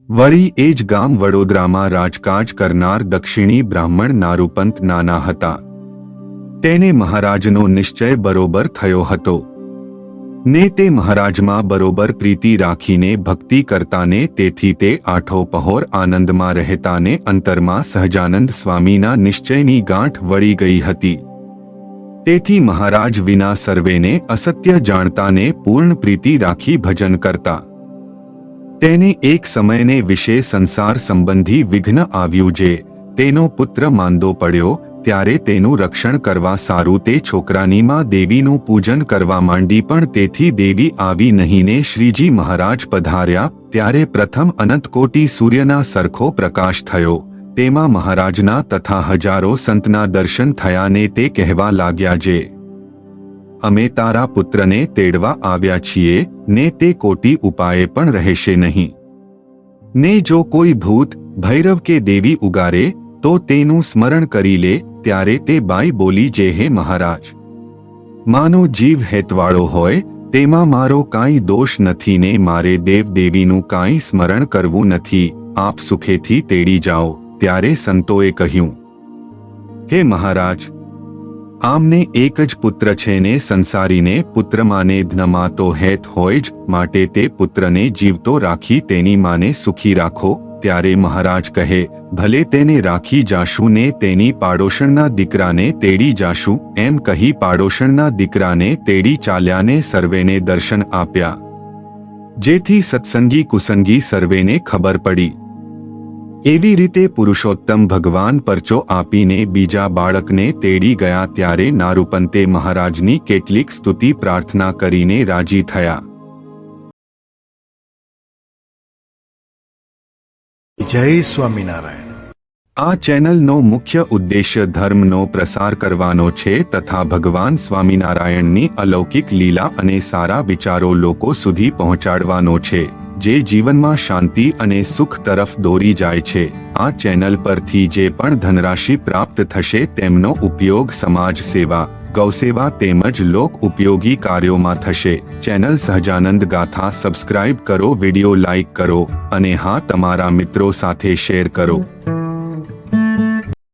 વળી એ જ ગામ વડોદરામાં રાજકાજ કરનાર દક્ષિણી બ્રાહ્મણ નારૂપંત નાના હતા. તેને મહારાજનો નિશ્ચય બરોબર થયો હતો ને તે મહારાજમાં બરોબર પ્રીતિ રાખીને ભક્તિ કરતાને તેથી તે આઠો પહોર આનંદમાં રહેતાને અંતરમાં સહજાનંદ સ્વામીના નિશ્ચયની ગાંઠ વળી ગઈ હતી. તેથી મહારાજ વિના સર્વેને અસત્ય જાણતાને પૂર્ણ પ્રીતિ રાખી ભજન કરતા. તેને એક સમયને વિશે સંસાર સંબંધી વિઘ્ન આવ્યું જે તેનો પુત્ર માંદો પડ્યો ત્યારે તેનું રક્ષણ કરવા સારું તે છોકરાની માં દેવીનું પૂજન કરવા માંડી પણ તેથી દેવી આવી નહીં ને શ્રીજી મહારાજ પધાર્યા ત્યારે પ્રથમ અનંતકોટી સૂર્યના સરખો પ્રકાશ થયો. તેમાં મહારાજના તથા હજારો સંતના દર્શન થયા ને તે કહેવા લાગ્યા જે અમે તારા પુત્રને તેડવા આવ્યા છીએ ને તે કોટી ઉપાયે પણ રહેશે નહીં ને જો કોઈ ભૂત ભૈરવ કે દેવી ઉગારે તો તેનું સ્મરણ કરી લે. ત્યારે તે બાઈ બોલી જે હે મહારાજ માનો જીવ હેતવાળો હોય તેમાં મારો કાંઈ દોષ નથી ને મારે દેવ દેવીનું કાંઈ સ્મરણ કરવું નથી. આપ સુખેથી તેડી જાઓ. ત્યારે સંતોએ કહ્યું હે મહારાજ આમને એક જ પુત્ર છે ને સંસારીને પુત્ર માને ધનમાં તો હેત હોય જ માટે તે પુત્રને જીવતો રાખી તેની માને સુખી રાખો. ત્યારે મહારાજ કહે ભલે તેને રાખી જાશું ને તેની પાડોશણના દીકરાને તેડી જાશું. એમ કહી પાડોશણના દીકરાને તેડી ચાલ્યા ને સર્વેને દર્શન આપ્યા જેથી સત્સંગી કુસંગી સર્વેને ખબર પડી. એવી રીતે પુરુષોત્તમ ભગવાન પરચો આપીને બીજા બાળકને તેડી ગયા ત્યારે નારૂપંતે મહારાજની કેટલીક સ્તુતિ પ્રાર્થના કરીને રાજી થયા. જય સ્વામિનારાયણ. આ ચેનલનો મુખ્ય ઉદ્દેશ્ય ધર્મનો પ્રસાર કરવાનો છે તથા ભગવાન સ્વામિનારાયણની અલૌકિક લીલા અને સારા વિચારો લોકો સુધી પહોંચાડવાનો છે જે જીવનમાં શાંતિ અને સુખ તરફ દોરી જાય છે. આ ચેનલ પરથી જે પણ ધનરાશિ પ્રાપ્ત થશે તેમનો ઉપયોગ સમાજ સેવા ગૌસેવા તેમજ લોક ઉપયોગી કાર્યોમાં થશે. ચેનલ સહજાનંદ ગાથા સબસ્ક્રાઇબ કરો, વિડિયો લાઇક કરો અને હા તમારા મિત્રો સાથે શેર કરો.